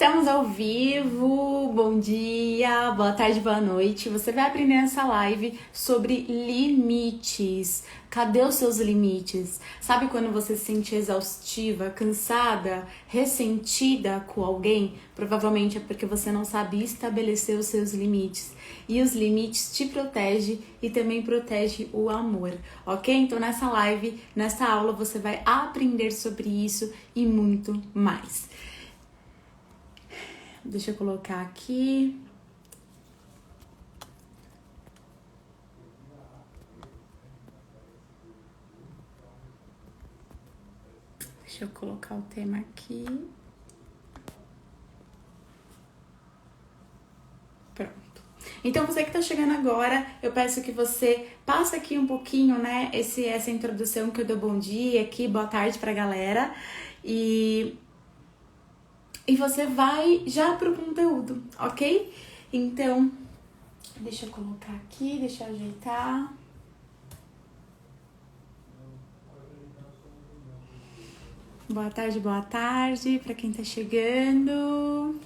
Estamos ao vivo, bom dia, boa tarde, boa noite. Você vai aprender nessa live sobre limites. Cadê os seus limites? Sabe quando você se sente exaustiva, cansada, ressentida com alguém? Provavelmente é porque você não sabe estabelecer os seus limites. E os limites te protegem e também protege o amor, ok? Então nessa live, nessa aula, você vai aprender sobre isso e muito mais. Deixa eu colocar aqui. Deixa eu colocar o tema aqui. Pronto. Então, você que tá chegando agora, eu peço que você passe aqui um pouquinho, né, essa introdução que eu dou bom dia aqui, boa tarde pra galera. E você vai já pro conteúdo, ok? Então, deixa eu colocar aqui, deixa eu ajeitar. Boa tarde para quem tá chegando.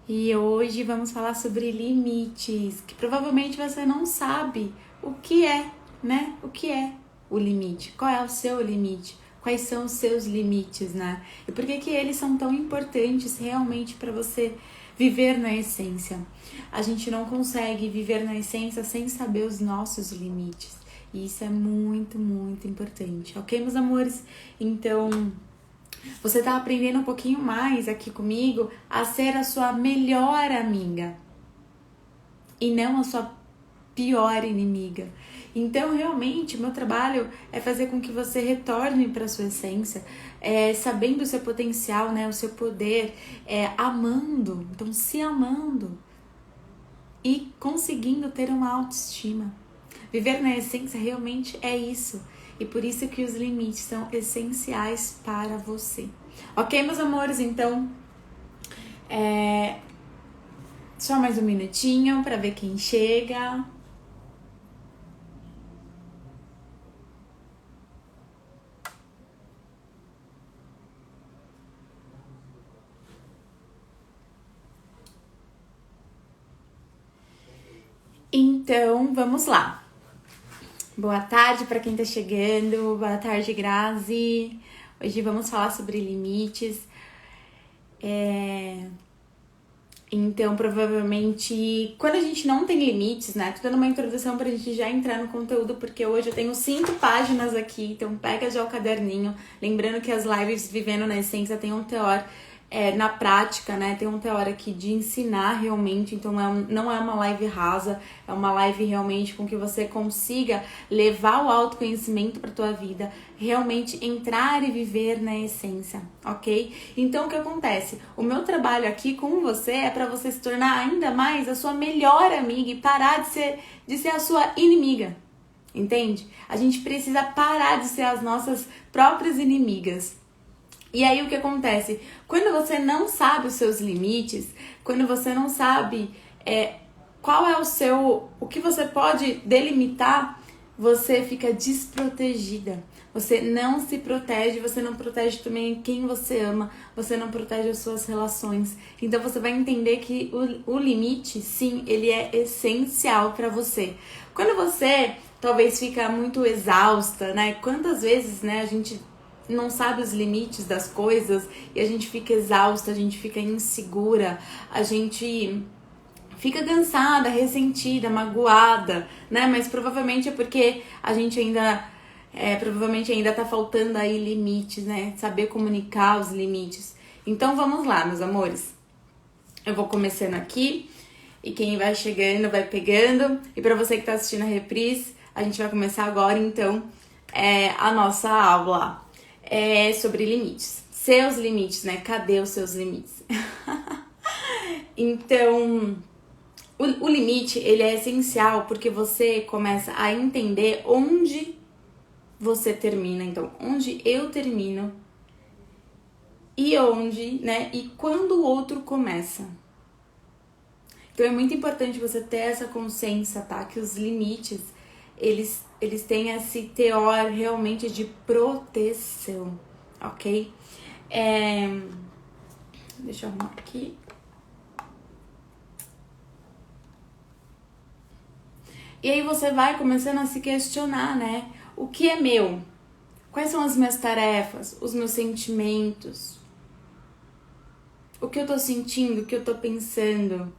E hoje vamos falar sobre limites, que provavelmente você não sabe o que é, né? O que é o limite? Qual é o seu limite? Quais são os seus limites, né? E por que eles são tão importantes realmente para você viver na essência? A gente não consegue viver na essência sem saber os nossos limites. E isso é muito, muito importante, ok, meus amores? Então, você tá aprendendo um pouquinho mais aqui comigo a ser a sua melhor amiga e não a sua pior inimiga. Então, realmente, o meu trabalho é fazer com que você retorne para sua essência, sabendo o seu potencial, né, o seu poder, amando, então se amando e conseguindo ter uma autoestima. Viver na essência realmente é isso. E por isso que os limites são essenciais para você. Ok, meus amores? Então, só mais um minutinho para ver quem chega. Então, vamos lá. Boa tarde para quem tá chegando. Boa tarde, Grazi. Hoje vamos falar sobre limites. Então, provavelmente, quando a gente não tem limites, né? Tô dando uma introdução pra gente já entrar no conteúdo, porque hoje eu tenho 5 páginas aqui, então pega já o caderninho. Lembrando que as lives Vivendo na Essência tem um teor na prática, né? Tem um teor aqui de ensinar realmente, então não é uma live rasa, é uma live realmente com que você consiga levar o autoconhecimento pra tua vida, realmente entrar e viver na essência, ok? Então, o que acontece? O meu trabalho aqui com você é pra você se tornar ainda mais a sua melhor amiga e parar de ser a sua inimiga, entende? A gente precisa parar de ser as nossas próprias inimigas. E aí o que acontece? Quando você não sabe os seus limites, quando você não sabe qual é o que você pode delimitar, você fica desprotegida. Você não se protege, você não protege também quem você ama, você não protege as suas relações. Então você vai entender que o limite, sim, ele é essencial para você. Quando você talvez fica muito exausta, né? Quantas vezes, né, a gente não sabe os limites das coisas e a gente fica exausta, a gente fica insegura, a gente fica cansada, ressentida, magoada, né? Mas provavelmente é porque a gente provavelmente ainda tá faltando aí limites, né? Saber comunicar os limites. Então vamos lá, meus amores. Eu vou começando aqui e quem vai chegando vai pegando. E para você que tá assistindo a reprise, a gente vai começar agora então a nossa aula. Sobre limites. Seus limites, né? Cadê os seus limites? Então, o limite, ele é essencial porque você começa a entender onde você termina. Então, onde eu termino e onde, né? E quando o outro começa. Então, é muito importante você ter essa consciência, tá? Que os limites, eles têm esse teor realmente de proteção, ok? Deixa eu arrumar aqui. E aí você vai começando a se questionar, né? O que é meu? Quais são as minhas tarefas? Os meus sentimentos? O que eu tô sentindo? O que eu tô pensando?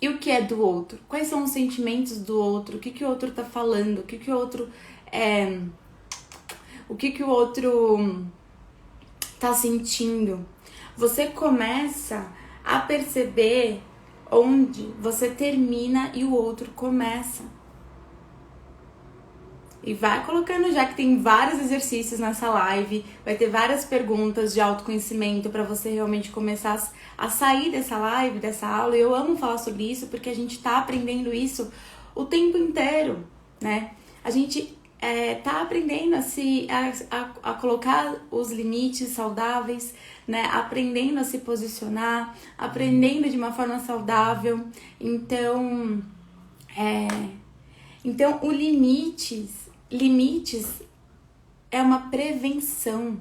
E o que é do outro? Quais são os sentimentos do outro? O que o outro tá falando? O que o outro é... O que o outro tá sentindo? Você começa a perceber onde você termina e o outro começa. E vai colocando, já que tem vários exercícios nessa live, vai ter várias perguntas de autoconhecimento para você realmente começar a sair dessa live, dessa aula. E eu amo falar sobre isso porque a gente tá aprendendo isso o tempo inteiro, né? A gente tá aprendendo a colocar os limites saudáveis, né? Aprendendo a se posicionar, aprendendo de uma forma saudável. Então, o limites é uma prevenção.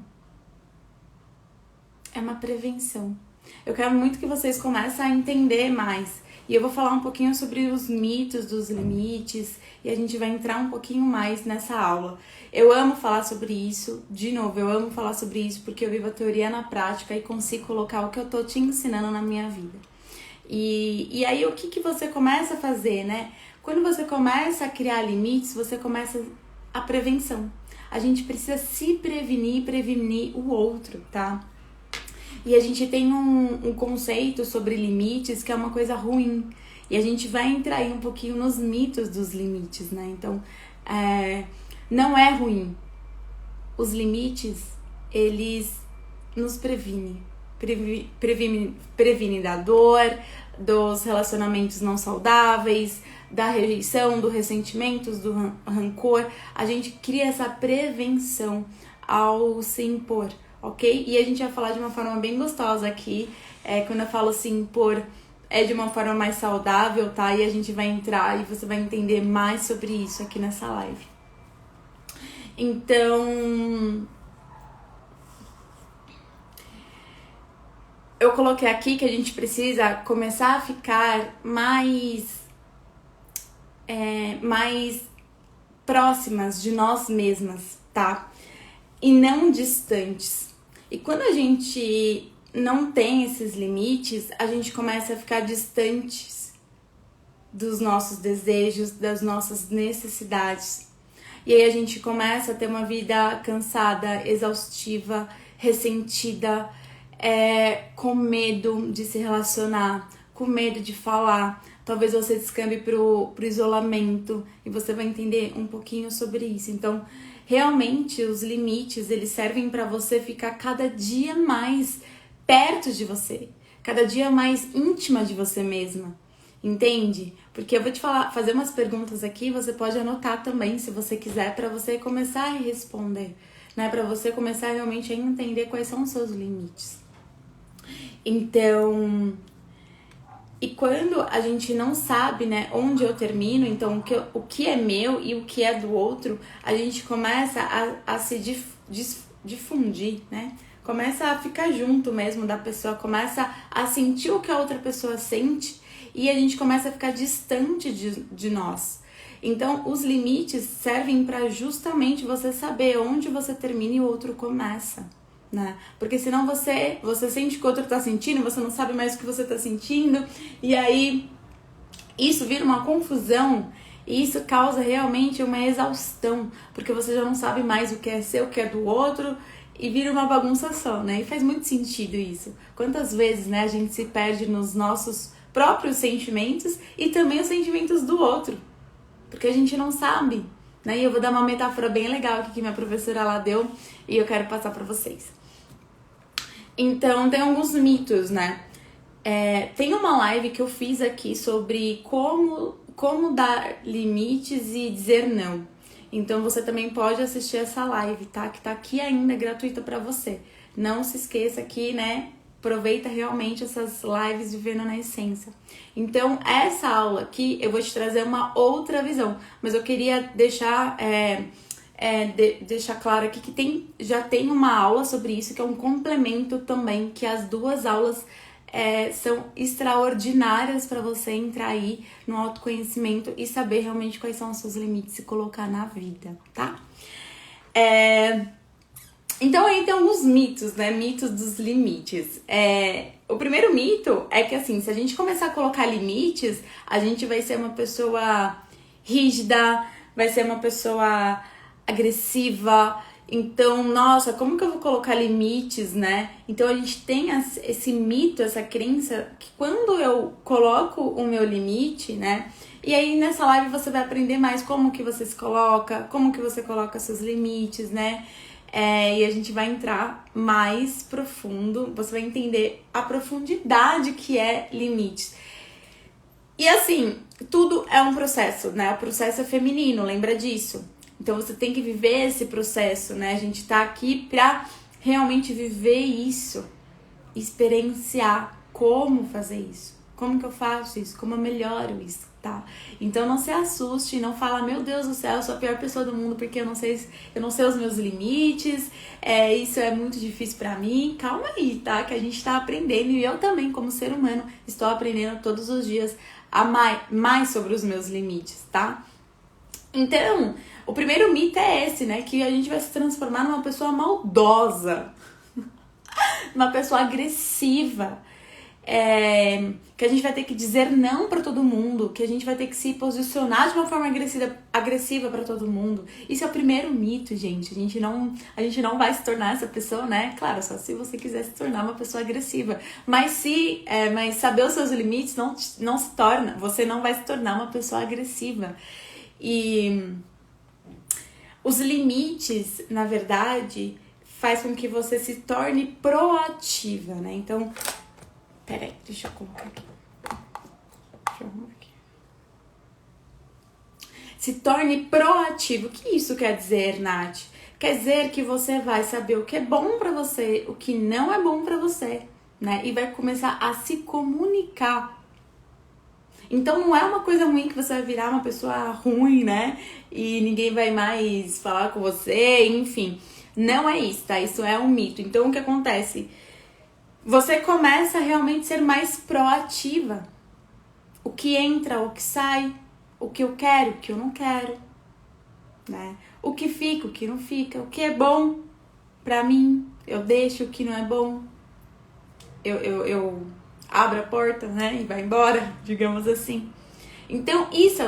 É uma prevenção. Eu quero muito que vocês comecem a entender mais. E eu vou falar um pouquinho sobre os mitos dos limites. E a gente vai entrar um pouquinho mais nessa aula. Eu amo falar sobre isso. De novo, eu amo falar sobre isso porque eu vivo a teoria na prática e consigo colocar o que eu tô te ensinando na minha vida. E aí, o que você começa a fazer, né? Quando você começa a criar limites, você começa a prevenção. A gente precisa se prevenir e prevenir o outro, tá? E a gente tem um conceito sobre limites que é uma coisa ruim. E a gente vai entrar aí um pouquinho nos mitos dos limites, né? Então, não é ruim. Os limites, eles nos previnem. Previne da dor, dos relacionamentos não saudáveis, da rejeição, do ressentimento, do rancor. A gente cria essa prevenção ao se impor, ok? E a gente vai falar de uma forma bem gostosa aqui. Quando eu falo se impor, é de uma forma mais saudável, tá? E a gente vai entrar e você vai entender mais sobre isso aqui nessa live. Então, eu coloquei aqui que a gente precisa começar a ficar mais próximas de nós mesmas, tá? E não distantes. E quando a gente não tem esses limites, a gente começa a ficar distantes dos nossos desejos, das nossas necessidades. E aí a gente começa a ter uma vida cansada, exaustiva, ressentida, com medo de se relacionar, com medo de falar. Talvez você descambe pro isolamento e você vai entender um pouquinho sobre isso. Então, realmente, os limites, eles servem para você ficar cada dia mais perto de você, cada dia mais íntima de você mesma, entende? Porque eu vou te fazer umas perguntas aqui, você pode anotar também, se você quiser, para você começar a responder, né? Para você começar realmente a entender quais são os seus limites. Então, e quando a gente não sabe, né, onde eu termino, então o que é meu e o que é do outro, a gente começa a se difundir, né? Começa a ficar junto mesmo da pessoa, começa a sentir o que a outra pessoa sente e a gente começa a ficar distante de nós. Então, os limites servem para justamente você saber onde você termina e o outro começa, né? Porque senão você sente o que o outro tá sentindo, você não sabe mais o que você tá sentindo, e aí isso vira uma confusão e isso causa realmente uma exaustão, porque você já não sabe mais o que é seu, o que é do outro, e vira uma bagunça só, né? E faz muito sentido isso. Quantas vezes, né, a gente se perde nos nossos próprios sentimentos e também os sentimentos do outro, porque a gente não sabe, né? E eu vou dar uma metáfora bem legal aqui que minha professora lá deu e eu quero passar pra vocês. Então, tem alguns mitos, né? Tem uma live que eu fiz aqui sobre como dar limites e dizer não. Então, você também pode assistir essa live, tá? Que tá aqui ainda, gratuita pra você. Não se esqueça que, né? Aproveita realmente essas lives Vivendo na Essência. Então, essa aula aqui, eu vou te trazer uma outra visão. Mas eu queria deixar deixar claro aqui que já tem uma aula sobre isso, que é um complemento também, que as duas aulas são extraordinárias para você entrar aí no autoconhecimento e saber realmente quais são os seus limites e colocar na vida, tá? Então aí tem alguns mitos, né? Mitos dos limites. O primeiro mito é que, assim, se a gente começar a colocar limites, a gente vai ser uma pessoa rígida, vai ser uma pessoa agressiva. Então, nossa, como que eu vou colocar limites, né? Então a gente tem esse mito, essa crença que quando eu coloco o meu limite, né? E aí nessa live você vai aprender mais como que você se coloca, como que você coloca seus limites, né? E a gente vai entrar mais profundo, você vai entender a profundidade que é limites. E assim, tudo é um processo, né? O processo é feminino, lembra disso? Então você tem que viver esse processo, né? A gente tá aqui pra realmente viver isso, experienciar como fazer isso, como que eu faço isso, como eu melhoro isso, tá? Então não se assuste, não fala, meu Deus do céu, eu sou a pior pessoa do mundo porque eu não sei os meus limites, isso é muito difícil pra mim. Calma aí, tá? Que a gente tá aprendendo e eu também, como ser humano, estou aprendendo todos os dias a mais sobre os meus limites, tá? Então, o primeiro mito é esse, né? Que a gente vai se transformar numa pessoa maldosa, uma pessoa agressiva, que a gente vai ter que dizer não pra todo mundo, que a gente vai ter que se posicionar de uma forma agressiva pra todo mundo. Isso é o primeiro mito, gente. A gente não vai se tornar essa pessoa, né? Claro, só se você quiser se tornar uma pessoa agressiva. Mas mas saber os seus limites não se torna, você não vai se tornar uma pessoa agressiva. E os limites, na verdade, faz com que você se torne proativa, né? Então, peraí, deixa eu colocar aqui. Deixa eu arrumar aqui. Se torne proativo. O que isso quer dizer, Nath? Quer dizer que você vai saber o que é bom pra você, o que não é bom pra você, né? E vai começar a se comunicar. Então não é uma coisa ruim que você vai virar uma pessoa ruim, né? E ninguém vai mais falar com você, enfim. Não é isso, tá? Isso é um mito. Então o que acontece? Você começa a realmente ser mais proativa. O que entra, o que sai, o que eu quero, o que eu não quero, né? O que fica, o que não fica, o que é bom pra mim, eu deixo, o que não é bom, eu abro a porta, né, e vai embora, digamos assim. Então, isso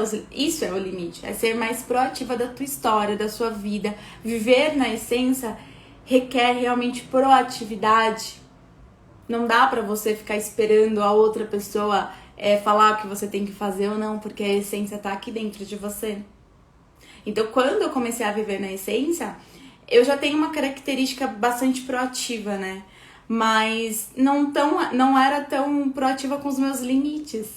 é o limite, é ser mais proativa da tua história, da sua vida. Viver na essência requer realmente proatividade. Não dá pra você ficar esperando a outra pessoa falar o que você tem que fazer ou não, porque a essência tá aqui dentro de você. Então, quando eu comecei a viver na essência, eu já tenho uma característica bastante proativa, né? Mas não era tão proativa com os meus limites.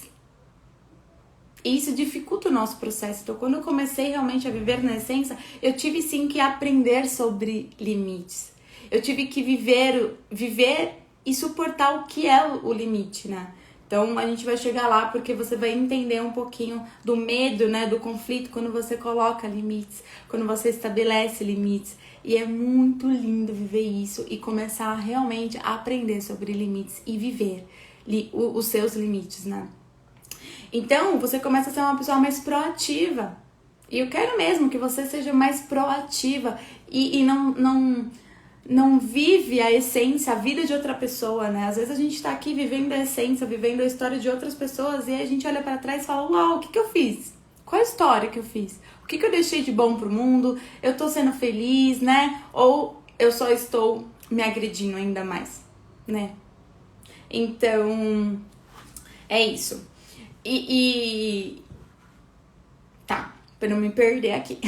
E isso dificulta o nosso processo. Então, quando eu comecei realmente a viver na essência, eu tive sim que aprender sobre limites. Eu tive que viver e suportar o que é o limite, né? Então, a gente vai chegar lá porque você vai entender um pouquinho do medo, né, do conflito, quando você coloca limites, quando você estabelece limites. E é muito lindo viver isso e começar realmente a aprender sobre limites e viver os seus limites, né? Então, você começa a ser uma pessoa mais proativa. E eu quero mesmo que você seja mais proativa e não vive a essência, a vida de outra pessoa, né? Às vezes a gente tá aqui vivendo a essência, vivendo a história de outras pessoas e aí a gente olha pra trás e fala, uau, o que eu fiz? Qual a história que eu fiz? O que eu deixei de bom pro mundo? Eu tô sendo feliz, né? Ou eu só estou me agredindo ainda mais, né? Então, é isso. Tá, pra não me perder aqui.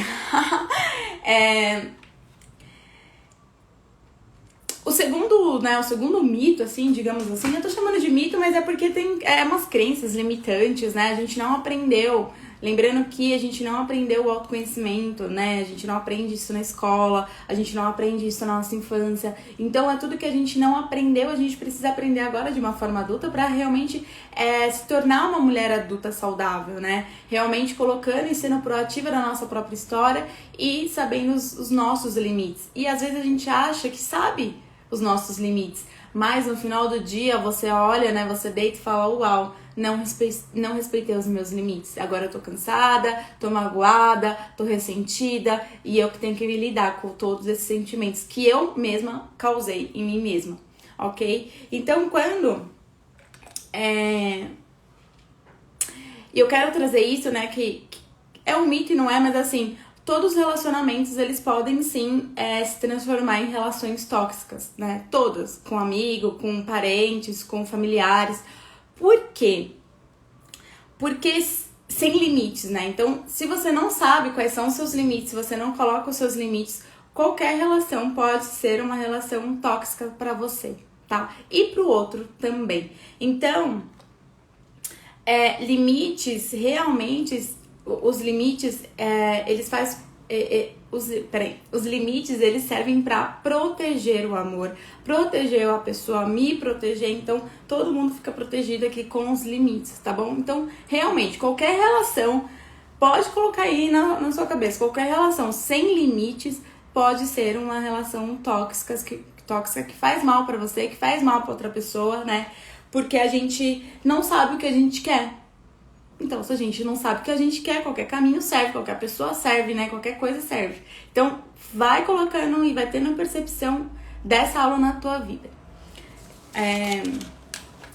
O segundo mito, assim, digamos assim, eu tô chamando de mito, mas é porque tem umas crenças limitantes, né? A gente não aprendeu Lembrando que a gente não aprendeu o autoconhecimento, né? A gente não aprende isso na escola, a gente não aprende isso na nossa infância. Então é tudo que a gente não aprendeu, a gente precisa aprender agora de uma forma adulta para realmente se tornar uma mulher adulta saudável, né? Realmente colocando e sendo proativa na nossa própria história e sabendo os nossos limites. E às vezes a gente acha que sabe os nossos limites, mas no final do dia você olha, né? Você deita e fala, uau, não respeitei os meus limites. Agora eu tô cansada, tô magoada, tô ressentida e eu que tenho que me lidar com todos esses sentimentos que eu mesma causei em mim mesma, ok? Então quando eu quero trazer isso, né, que é um mito e não é, mas assim, todos os relacionamentos, eles podem sim se transformar em relações tóxicas, né? Todas, com amigo, com parentes, com familiares. Por quê? Porque sem limites, né? Então, se você não sabe quais são os seus limites, se você não coloca os seus limites, qualquer relação pode ser uma relação tóxica para você, tá? E pro outro também. Então, limites, realmente, os limites, os limites, eles servem para proteger o amor, proteger a pessoa, me proteger. Então, todo mundo fica protegido aqui com os limites, tá bom? Então, realmente, qualquer relação, pode colocar aí na sua cabeça, qualquer relação sem limites pode ser uma relação tóxica que faz mal para você, que faz mal para outra pessoa, né? Porque a gente não sabe o que a gente quer. Então, se a gente não sabe o que a gente quer, qualquer caminho serve, qualquer pessoa serve, né? Qualquer coisa serve. Então, vai colocando e vai tendo percepção dessa aula na tua vida.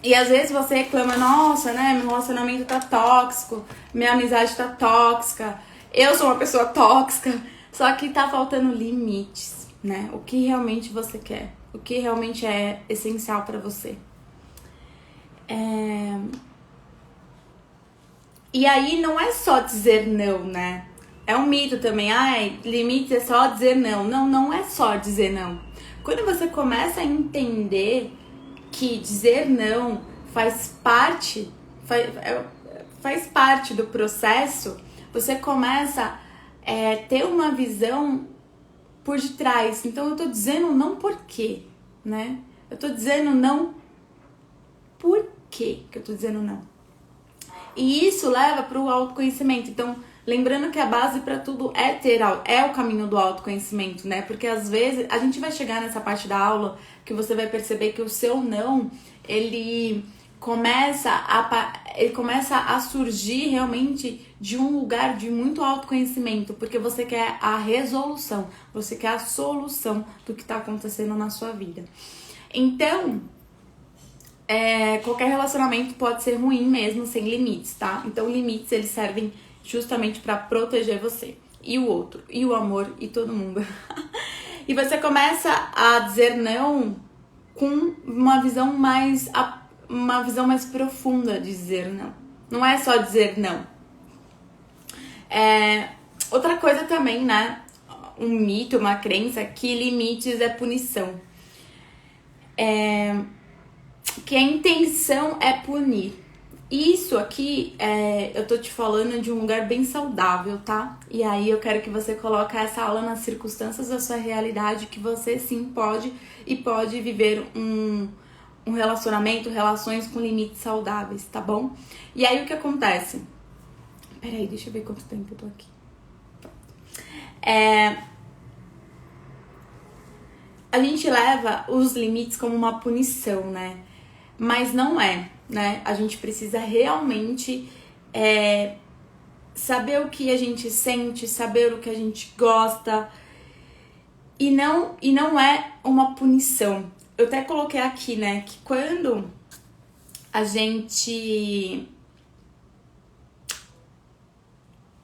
E às vezes você reclama, nossa, né? Meu relacionamento tá tóxico, minha amizade tá tóxica, eu sou uma pessoa tóxica. Só que tá faltando limites, né? O que realmente você quer, o que realmente é essencial pra você. E aí não é só dizer não, né? É um mito também. Ai, limite é só dizer não. Não é só dizer não. Quando você começa a entender que dizer não faz parte do processo, você começa a ter uma visão por detrás. Então eu tô dizendo não por quê, né? Eu tô dizendo não por quê que eu tô dizendo não. E isso leva para o autoconhecimento. Então, lembrando que a base para tudo é o caminho do autoconhecimento, né? Porque às vezes a gente vai chegar nessa parte da aula que você vai perceber que o seu não, ele começa a surgir realmente de um lugar de muito autoconhecimento, porque você quer a resolução, você quer a solução do que está acontecendo na sua vida. Então, qualquer relacionamento pode ser ruim mesmo, sem limites, tá? Então, limites, eles servem justamente para proteger você e o outro, e o amor, e todo mundo. E você começa a dizer não com uma visão mais profunda de dizer não. Não é só dizer não. Outra coisa também, né? Um mito, uma crença, que limites é punição. Que a intenção é punir. Isso aqui, eu tô te falando de um lugar bem saudável, tá? E aí eu quero que você coloque essa aula nas circunstâncias da sua realidade, que você sim pode viver um relacionamento, relações com limites saudáveis, tá bom? E aí o que acontece? Peraí, deixa eu ver quanto tempo eu tô aqui. A gente leva os limites como uma punição, né? Mas não é, né? A gente precisa realmente saber o que a gente sente, saber o que a gente gosta. E não é uma punição. Eu até coloquei aqui, né? Que quando a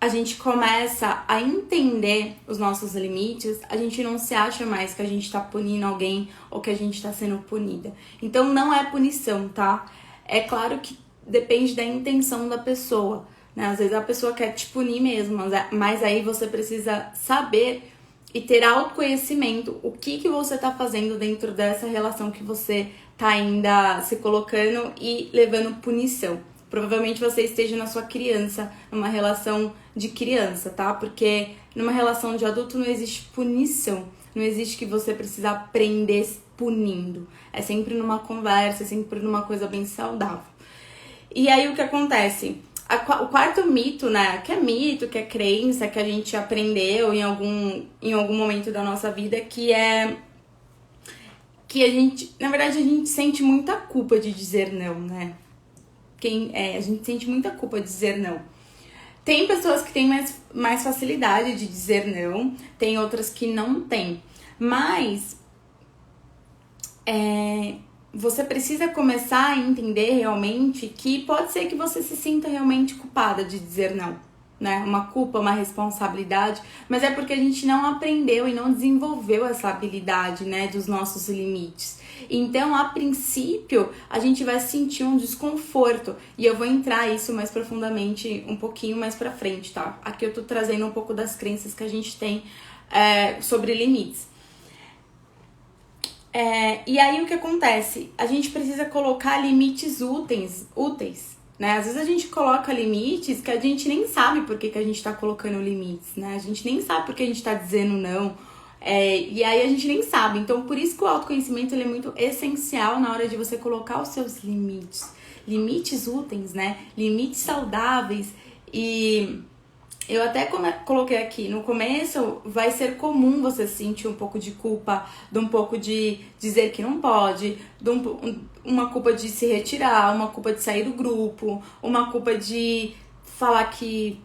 gente começa a entender os nossos limites, a gente não se acha mais que a gente tá punindo alguém ou que a gente tá sendo punida. Então não é punição, tá? É claro que depende da intenção da pessoa, né? Às vezes a pessoa quer te punir mesmo, mas aí você precisa saber e ter autoconhecimento o que você tá fazendo dentro dessa relação que você tá ainda se colocando e levando punição. provavelmente você esteja na sua criança, numa relação de criança, tá? Porque numa relação de adulto não existe punição, não existe que você precisa aprender punindo. É sempre numa conversa, é sempre numa coisa bem saudável. E aí o que acontece? O quarto mito, né? Que é mito, que é crença, que a gente aprendeu em algum momento da nossa vida, que é que a gente, na verdade, a gente sente muita culpa de dizer não, né? A gente sente muita culpa de dizer não. Tem pessoas que têm mais facilidade de dizer não, tem outras que não têm. Mas você precisa começar a entender realmente que pode ser que você se sinta realmente culpada de dizer não, né? Uma culpa, uma responsabilidade, mas é porque a gente não aprendeu e não desenvolveu essa habilidade, né, dos nossos limites. Então, a princípio, a gente vai sentir um desconforto e eu vou entrar isso mais profundamente um pouquinho mais pra frente, tá? Aqui eu tô trazendo um pouco das crenças que a gente tem sobre limites. E aí o que acontece? A gente precisa colocar limites úteis, né? Às vezes a gente coloca limites que a gente nem sabe por que a gente tá colocando limites, né? A gente nem sabe por que a gente tá dizendo não. E aí a gente nem sabe. Então, por isso que o autoconhecimento ele é muito essencial na hora de você colocar os seus limites. Limites úteis, né? Limites saudáveis. E eu até coloquei aqui, no começo vai ser comum você sentir um pouco de culpa, de um pouco de dizer que não pode, uma culpa de se retirar, uma culpa de sair do grupo, uma culpa de falar que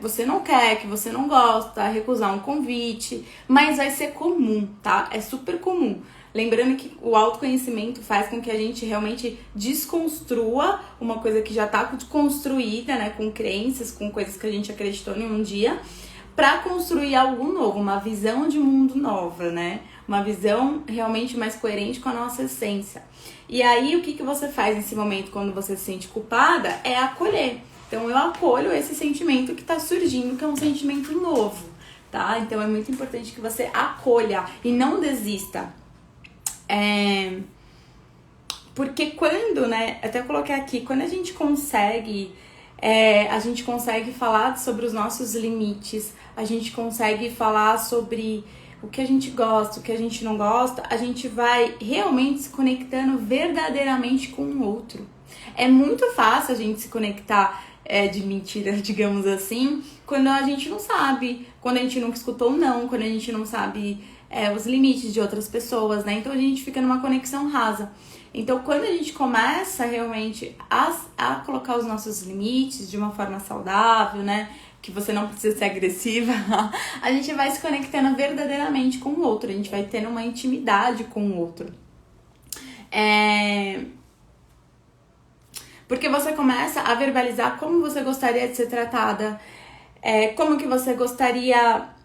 você não quer, que você não gosta, recusar um convite, mas vai ser comum, tá? É super comum. Lembrando que o autoconhecimento faz com que a gente realmente desconstrua uma coisa que já está construída, né? Com crenças, com coisas que a gente acreditou em um dia, para construir algo novo, uma visão de mundo nova, né? Uma visão realmente mais coerente com a nossa essência. E aí, o que você faz nesse momento quando você se sente culpada? É acolher. Então, eu acolho esse sentimento que está surgindo, que é um sentimento novo, tá? Então, é muito importante que você acolha e não desista. Porque quando, né, até coloquei aqui, quando a gente consegue falar sobre os nossos limites, a gente consegue falar sobre o que a gente gosta, o que a gente não gosta, a gente vai realmente se conectando verdadeiramente com o outro. É muito fácil a gente se conectar de mentira, digamos assim, quando a gente não sabe, quando a gente nunca escutou não, quando a gente não sabe os limites de outras pessoas, né? Então a gente fica numa conexão rasa. Então quando a gente começa realmente a colocar os nossos limites de uma forma saudável, né? Que você não precisa ser agressiva, a gente vai se conectando verdadeiramente com o outro, a gente vai tendo uma intimidade com o outro. Porque você começa a verbalizar como você gostaria de ser tratada, como que você gostaria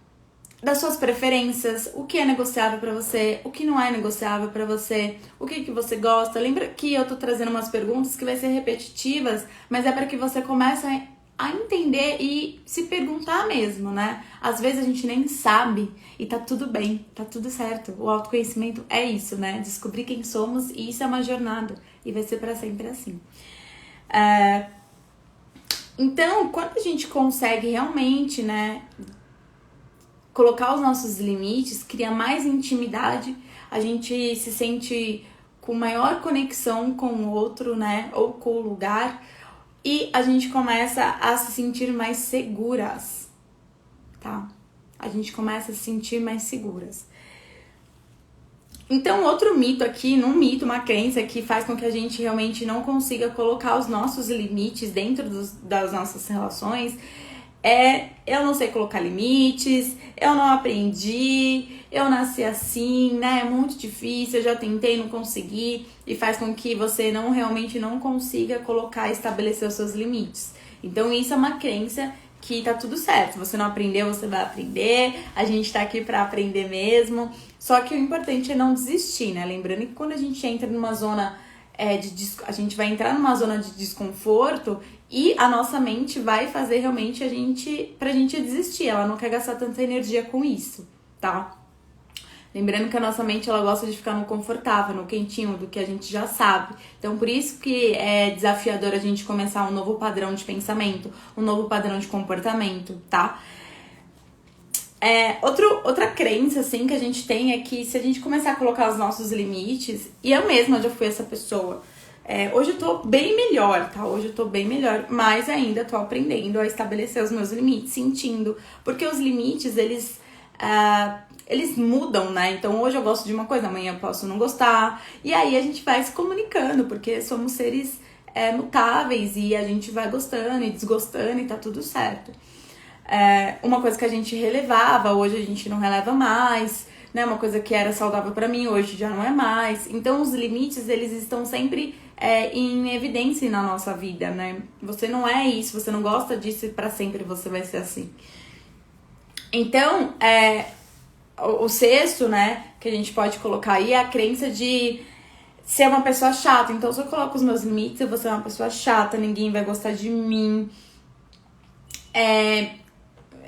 das suas preferências, o que é negociável pra você, o que não é negociável pra você, o que você gosta. Lembra que eu tô trazendo umas perguntas que vai ser repetitivas, mas é para que você comece a entender e se perguntar mesmo, né? Às vezes a gente nem sabe e tá tudo bem, tá tudo certo. O autoconhecimento é isso, né? Descobrir quem somos e isso é uma jornada e vai ser pra sempre assim. Então, quando a gente consegue realmente, né, colocar os nossos limites, cria mais intimidade, a gente se sente com maior conexão com o outro, né, ou com o lugar, e a gente começa a se sentir mais seguras, tá? A gente começa a se sentir mais seguras. Então, outro mito aqui, uma crença que faz com que a gente realmente não consiga colocar os nossos limites dentro das nossas relações eu não sei colocar limites, eu não aprendi, eu nasci assim, né? É muito difícil, eu já tentei, não consegui, e faz com que você realmente não consiga colocar e estabelecer os seus limites. Então, isso é uma crença que tá tudo certo. Você não aprendeu, você vai aprender. A gente tá aqui pra aprender mesmo. Só que o importante é não desistir, né? Lembrando que quando a gente entra numa zona a gente vai entrar numa zona de desconforto e a nossa mente vai fazer realmente pra gente desistir. Ela não quer gastar tanta energia com isso, tá? Lembrando que a nossa mente, ela gosta de ficar no confortável, no quentinho, do que a gente já sabe. Então, por isso que é desafiador a gente começar um novo padrão de pensamento, um novo padrão de comportamento, tá? Outra crença, assim, que a gente tem é que se a gente começar a colocar os nossos limites, e eu mesma já fui essa pessoa, hoje eu tô bem melhor, tá? Hoje eu tô bem melhor, mas ainda tô aprendendo a estabelecer os meus limites, sentindo, porque os limites, eles mudam, né? Então hoje eu gosto de uma coisa, amanhã eu posso não gostar, e aí a gente vai se comunicando, porque somos seres mutáveis, e a gente vai gostando e desgostando e tá tudo certo. Uma coisa que a gente relevava, hoje a gente não releva mais, né? Uma coisa que era saudável pra mim, hoje já não é mais. Então os limites, eles estão sempre em evidência na nossa vida, né? Você não é isso, você não gosta disso e pra sempre você vai ser assim. Então, o sexto, né, que a gente pode colocar aí é a crença de ser uma pessoa chata. Então, se eu coloco os meus limites, eu vou ser uma pessoa chata, ninguém vai gostar de mim.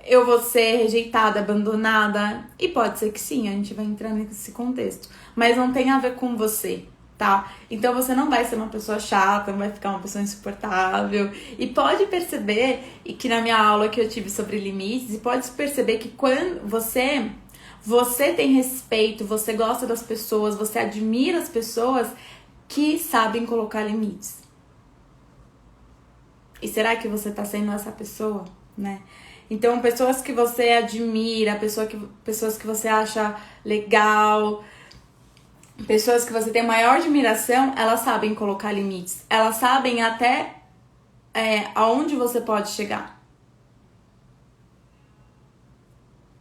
Eu vou ser rejeitada, abandonada. E pode ser que sim, a gente vai entrar nesse contexto. Mas não tem a ver com você, tá? Então você não vai ser uma pessoa chata, não vai ficar uma pessoa insuportável. E pode perceber, e que na minha aula que eu tive sobre limites, e pode perceber que quando você tem respeito, você gosta das pessoas, você admira as pessoas que sabem colocar limites. E será que você tá sendo essa pessoa, né? Então, pessoas que você admira, pessoas que você acha legal, pessoas que você tem maior admiração, elas sabem colocar limites. Elas sabem até aonde você pode chegar.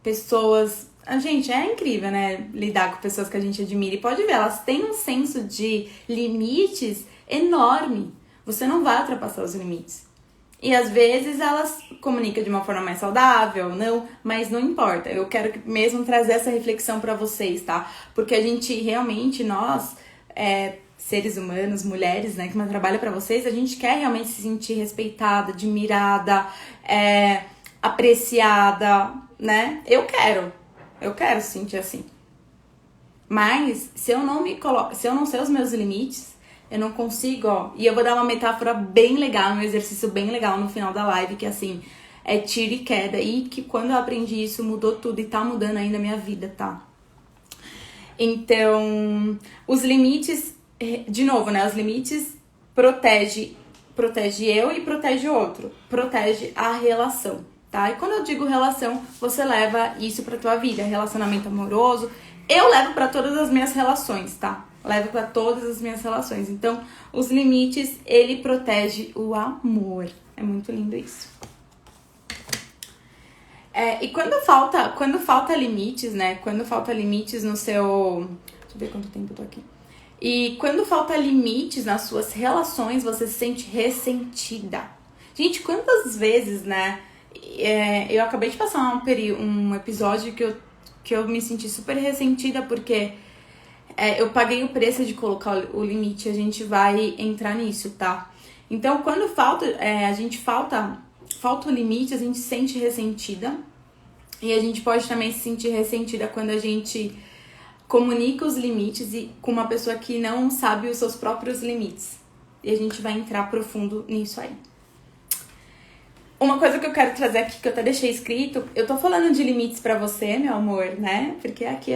Pessoas... Gente, é incrível, né? Lidar com pessoas que a gente admira. E pode ver, elas têm um senso de limites enorme. Você não vai ultrapassar os limites. E às vezes elas comunicam de uma forma mais saudável, não, mas não importa. Eu quero mesmo trazer essa reflexão pra vocês, tá? Porque a gente realmente, nós, seres humanos, mulheres, né, que mais trabalham pra vocês, a gente quer realmente se sentir respeitada, admirada, apreciada, né? Eu quero se sentir assim. Mas se eu não sei os meus limites, eu não consigo, e eu vou dar uma metáfora bem legal, um exercício bem legal no final da live, que assim, é tiro e queda, e que quando eu aprendi isso, mudou tudo e tá mudando ainda a minha vida, tá? Então, os limites, de novo, né, os limites protege eu e protege o outro, protege a relação, tá? E quando eu digo relação, você leva isso pra tua vida, relacionamento amoroso, eu levo pra todas as minhas relações, tá? Levo para todas as minhas relações. Então, os limites, ele protege o amor. É muito lindo isso. E quando falta limites, né? Quando falta limites no seu... Deixa eu ver quanto tempo eu tô aqui. E quando falta limites nas suas relações, você se sente ressentida. Gente, quantas vezes, né? Eu acabei de passar um episódio que eu me senti super ressentida porque... eu paguei o preço de colocar o limite, a gente vai entrar nisso, tá? Então, quando falta o limite, a gente se sente ressentida. E a gente pode também se sentir ressentida quando a gente comunica os limites com uma pessoa que não sabe os seus próprios limites. E a gente vai entrar profundo nisso aí. Uma coisa que eu quero trazer aqui, que eu até deixei escrito, eu tô falando de limites pra você, meu amor, né? Porque aqui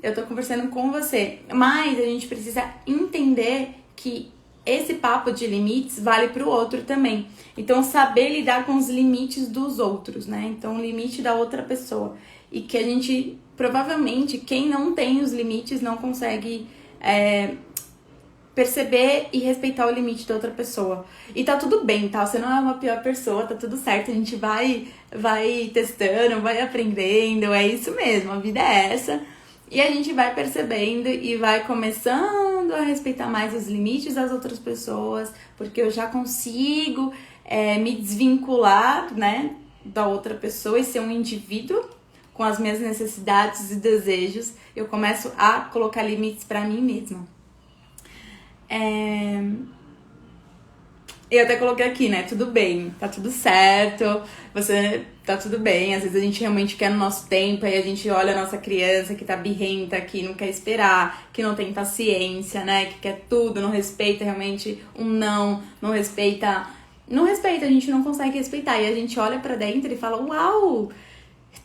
eu tô conversando com você. Mas a gente precisa entender que esse papo de limites vale pro outro também. Então, saber lidar com os limites dos outros, né? Então, o limite da outra pessoa. E que a gente, provavelmente, quem não tem os limites não consegue... perceber e respeitar o limite da outra pessoa. E tá tudo bem, tá? Você não é uma pior pessoa, tá tudo certo. A gente vai testando, vai aprendendo. É isso mesmo, a vida é essa. E a gente vai percebendo e vai começando a respeitar mais os limites das outras pessoas, porque eu já consigo me desvincular, né, da outra pessoa e ser um indivíduo com as minhas necessidades e desejos. Eu começo a colocar limites pra mim mesma. E eu até coloquei aqui, né? Tudo bem, tá tudo certo, você tá tudo bem. Às vezes a gente realmente quer no nosso tempo, aí a gente olha a nossa criança que tá birrenta, que não quer esperar, que não tem paciência, né? Que quer tudo, não respeita realmente um não respeita. Não respeita, a gente não consegue respeitar. E a gente olha pra dentro e fala, uau!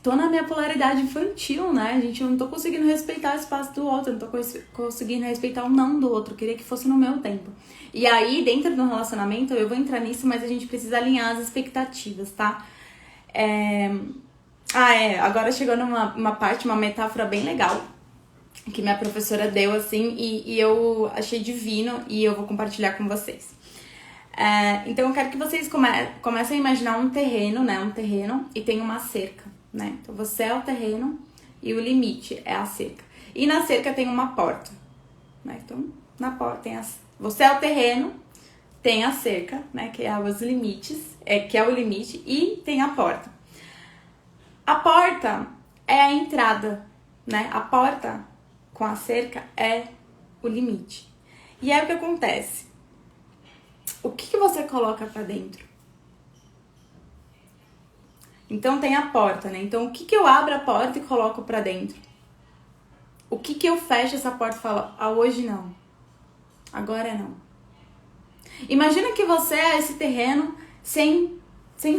Tô na minha polaridade infantil, né? A gente não tô conseguindo respeitar o espaço do outro, não tô conseguindo respeitar o não do outro. Eu queria que fosse no meu tempo. E aí, dentro do relacionamento, eu vou entrar nisso, mas a gente precisa alinhar as expectativas, tá? Agora chegou numa parte, uma metáfora bem legal que minha professora deu, assim, e eu achei divino e eu vou compartilhar com vocês. Então eu quero que vocês comecem a imaginar um terreno, né? Um terreno e tem uma cerca, né? Então você é o terreno e o limite é a cerca. E na cerca tem uma porta, né? Então na porta tem você é o terreno, tem a cerca, né? Que é os limites, que é o limite, e tem a porta. A porta é a entrada, né? A porta com a cerca é o limite. E aí o que acontece? O que você coloca pra dentro? Então tem a porta, né? Então o que eu abro a porta e coloco pra dentro? O que eu fecho essa porta e falo, hoje não, agora não. Imagina que você é esse terreno sem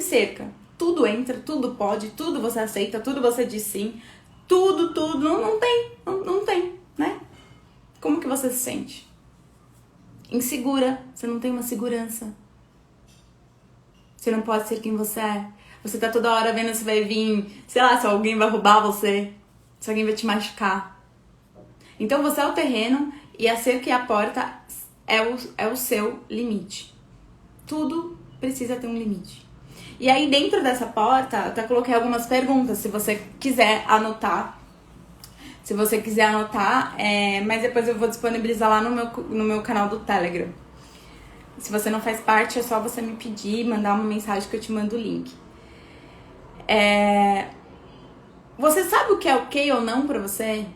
cerca. Tudo entra, tudo pode, tudo você aceita, tudo você diz sim. Tudo, não tem, né? Como que você se sente? Insegura, você não tem uma segurança. Você não pode ser quem você é. Você tá toda hora vendo se vai vir, sei lá, se alguém vai roubar você, se alguém vai te machucar. Então você é o terreno e a cerca e a porta é o seu limite. Tudo precisa ter um limite. E aí dentro dessa porta, eu até coloquei algumas perguntas, se você quiser anotar. Se você quiser anotar, mas depois eu vou disponibilizar lá no meu canal do Telegram. Se você não faz parte, é só você me pedir, mandar uma mensagem que eu te mando o link. Você sabe o que é ok ou não pra você?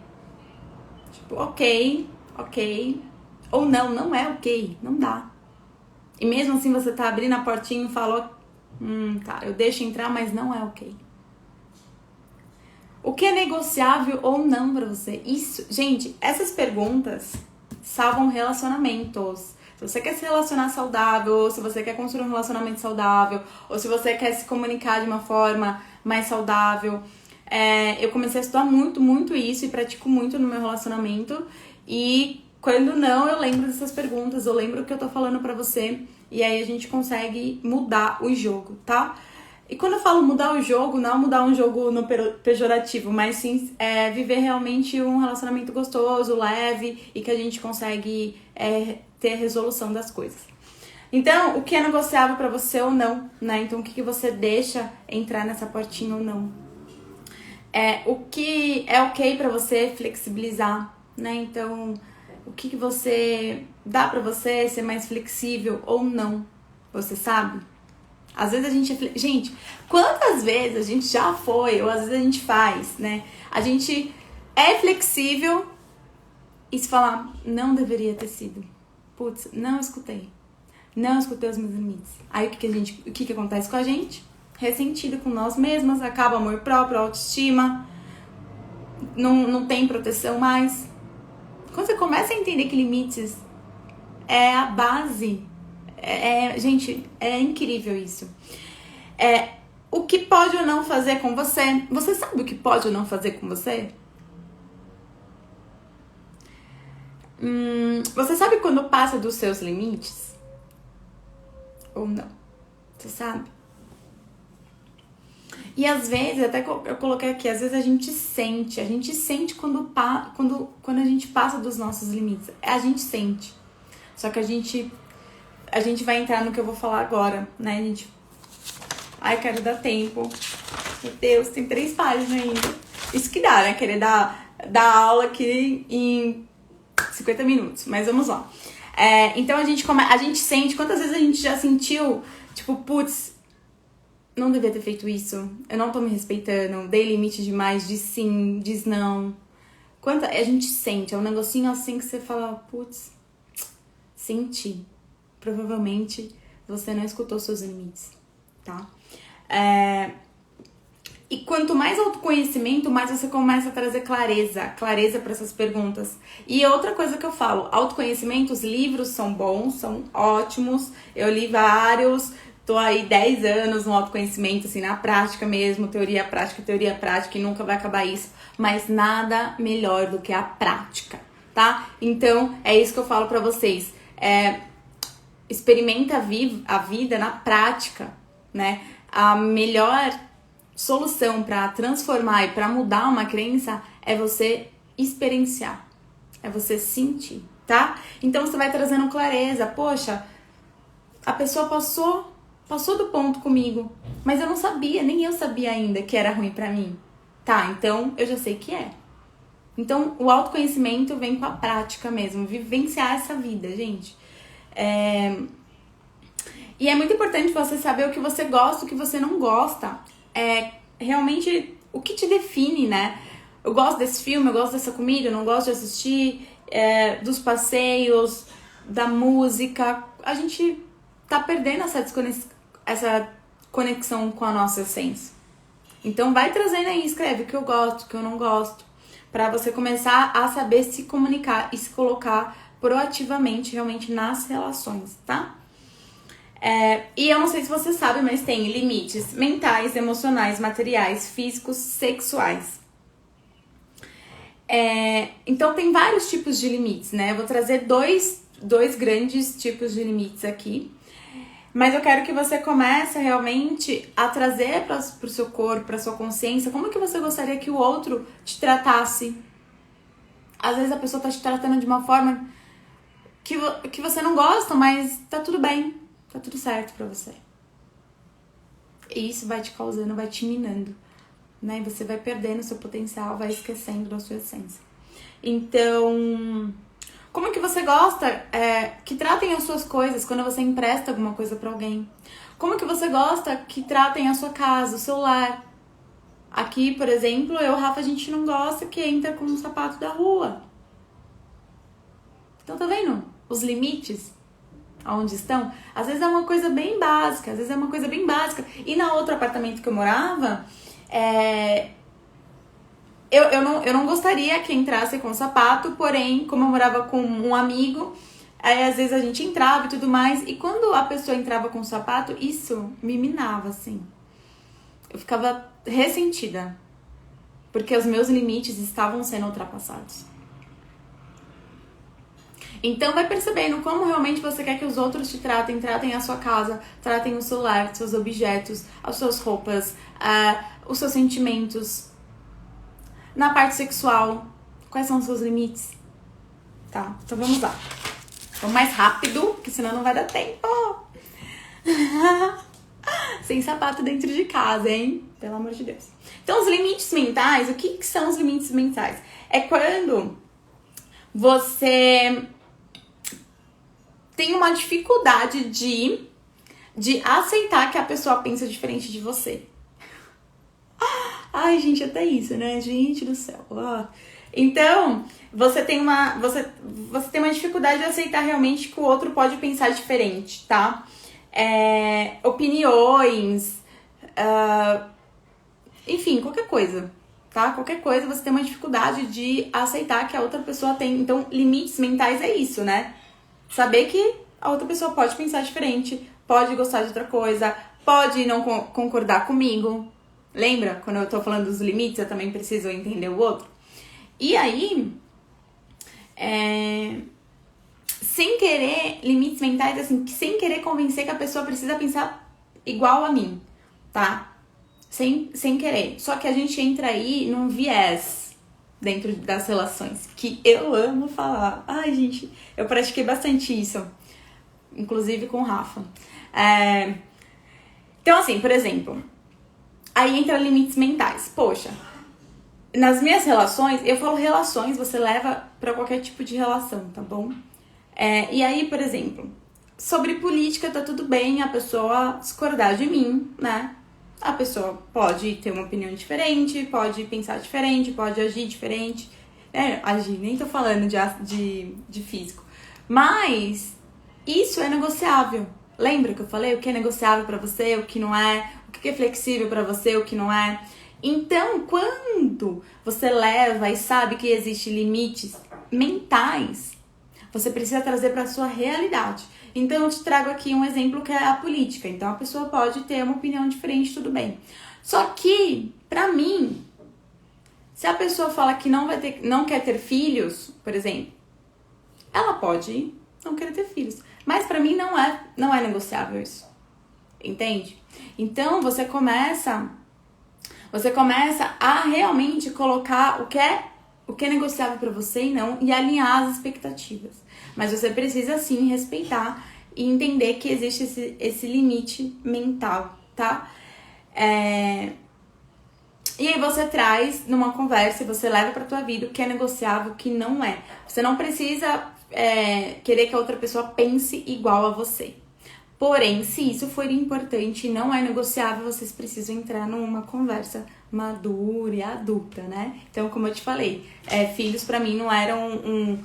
Tipo, ok. Ou não é ok, não dá. E mesmo assim você tá abrindo a portinha e falou, tá, eu deixo entrar, mas não é ok. O que é negociável ou não pra você? Isso, gente, essas perguntas salvam relacionamentos. Se você quer se relacionar saudável, ou se você quer construir um relacionamento saudável, ou se você quer se comunicar de uma forma mais saudável. Eu comecei a estudar muito isso e pratico muito no meu relacionamento. E quando não, eu lembro dessas perguntas, eu lembro o que eu tô falando pra você. E aí a gente consegue mudar o jogo, tá? E quando eu falo mudar o jogo, não mudar um jogo no pejorativo, mas sim viver realmente um relacionamento gostoso, leve e que a gente consegue ter a resolução das coisas. Então, o que é negociável pra você ou não, né? Então, o que você deixa entrar nessa portinha ou não? O que é ok pra você flexibilizar, né? Então, o que você dá pra você ser mais flexível ou não, você sabe? Às vezes a gente gente, quantas vezes a gente já foi, ou às vezes a gente faz, né? A gente é flexível e se falar, não deveria ter sido. Putz, não escutei os meus limites. Aí o que acontece com a gente? Ressentido com nós mesmas, acaba amor próprio, autoestima, não tem proteção mais. Quando você começa a entender que limites é a base, gente, é incrível isso. O que pode ou não fazer com você? Você sabe o que pode ou não fazer com você? Você sabe quando passa dos seus limites? Ou não? Você sabe? E às vezes, até eu coloquei aqui, às vezes a gente sente quando a gente passa dos nossos limites. A gente sente. Só que a gente vai entrar no que eu vou falar agora, né, gente? Ai, quero dar tempo. Meu Deus, tem 3 páginas ainda. Isso que dá, né? Querer dar aula aqui em 50 minutos. Mas vamos lá. Então a gente sente, quantas vezes a gente já sentiu, tipo, putz, não devia ter feito isso. Eu não tô me respeitando. Dei limite demais, diz sim, diz não. A gente sente, é um negocinho assim que você fala, putz, senti. Provavelmente você não escutou seus limites, tá? E quanto mais autoconhecimento, mais você começa a trazer clareza para essas perguntas. E outra coisa que eu falo, autoconhecimento, os livros são bons, são ótimos. Eu li vários, tô aí 10 anos no autoconhecimento, assim, na prática mesmo, teoria prática, e nunca vai acabar isso. Mas nada melhor do que a prática, tá? Então, é isso que eu falo pra vocês. Experimenta a vida na prática, né? A melhor solução para transformar e para mudar uma crença é você experienciar, é você sentir, tá? Então você vai trazendo clareza. Poxa, a pessoa passou do ponto comigo, mas eu não sabia, nem eu sabia ainda que era ruim pra mim. Tá, então eu já sei que é. Então o autoconhecimento vem com a prática mesmo, vivenciar essa vida, gente. E é muito importante você saber o que você gosta, o que você não gosta. Realmente o que te define, né? Eu gosto desse filme, eu gosto dessa comida, eu não gosto de assistir, dos passeios, da música. A gente tá perdendo essa conexão com a nossa essência. Então vai trazendo aí, escreve o que eu gosto, o que eu não gosto, pra você começar a saber se comunicar e se colocar proativamente realmente nas relações, tá? E eu não sei se você sabe, mas tem limites mentais, emocionais, materiais, físicos, sexuais. Então tem vários tipos de limites, né? Eu vou trazer dois grandes tipos de limites aqui. Mas eu quero que você comece realmente a trazer para o seu corpo, para sua consciência, como que você gostaria que o outro te tratasse. Às vezes a pessoa tá te tratando de uma forma que você não gosta, mas tá tudo bem. Tá tudo certo pra você. E isso vai te causando, vai te minando, né? Você vai perdendo seu potencial, vai esquecendo da sua essência. Então, como que você gosta que tratem as suas coisas quando você empresta alguma coisa pra alguém? Como que você gosta que tratem a sua casa, o seu lar? Aqui, por exemplo, eu e o Rafa, a gente não gosta que entra com um sapato da rua. Então, tá vendo? Os limites aonde estão, às vezes é uma coisa bem básica, E na outro apartamento que eu morava, eu não gostaria que entrasse com sapato, porém, como eu morava com um amigo, aí às vezes a gente entrava e tudo mais, e quando a pessoa entrava com sapato, isso me minava, assim. Eu ficava ressentida, porque os meus limites estavam sendo ultrapassados. Então vai percebendo como realmente você quer que os outros te tratem a sua casa, tratem o seu lar, seus objetos, as suas roupas, os seus sentimentos. Na parte sexual, quais são os seus limites? Tá, então vamos lá. Vamos mais rápido, porque senão não vai dar tempo. Sem sapato dentro de casa, hein? Pelo amor de Deus. Então os limites mentais, o que são os limites mentais? É quando você tem uma dificuldade de aceitar que a pessoa pensa diferente de você. Ai, gente, até isso, né? Gente do céu. Então, você tem uma dificuldade de aceitar realmente que o outro pode pensar diferente, tá? Opiniões, enfim, qualquer coisa, tá? Qualquer coisa você tem uma dificuldade de aceitar que a outra pessoa tem. Então, limites mentais é isso, né? Saber que a outra pessoa pode pensar diferente, pode gostar de outra coisa, pode não concordar comigo. Lembra? Quando eu tô falando dos limites, eu também preciso entender o outro. E aí, sem querer, limites mentais, assim, sem querer convencer que a pessoa precisa pensar igual a mim, tá? Sem querer. Só que a gente entra aí num viés dentro das relações, que eu amo falar. Ai, gente, eu pratiquei bastante isso, inclusive com o Rafa. Então, assim, por exemplo, aí entra limites mentais. Poxa, nas minhas relações, eu falo relações, você leva pra qualquer tipo de relação, tá bom? E aí, por exemplo, sobre política tá tudo bem a pessoa discordar de mim, né? A pessoa pode ter uma opinião diferente, pode pensar diferente, pode agir diferente. Agir, nem tô falando de físico. Mas isso é negociável. Lembra que eu falei o que é negociável pra você, o que não é, o que é flexível pra você, o que não é? Então, quando você leva e sabe que existem limites mentais, você precisa trazer para sua realidade. Então, eu te trago aqui um exemplo que é a política. Então, a pessoa pode ter uma opinião diferente, tudo bem. Só que, pra mim, se a pessoa fala que não quer ter filhos, por exemplo, ela pode não querer ter filhos. Mas pra mim não é negociável isso. Entende? Então, você começa a realmente colocar o que é negociável para você e alinhar as expectativas. Mas você precisa sim respeitar e entender que existe esse limite mental, tá? E aí você traz numa conversa e você leva pra tua vida o que é negociável, o que não é. Você não precisa querer que a outra pessoa pense igual a você. Porém, se isso for importante e não é negociável, vocês precisam entrar numa conversa madura e adulta, né? Então, como eu te falei, filhos pra mim não eram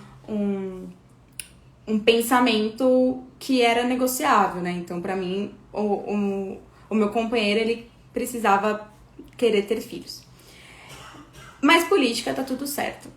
um pensamento que era negociável, né? Então, pra mim, o meu companheiro, ele precisava querer ter filhos. Mas política tá tudo certo.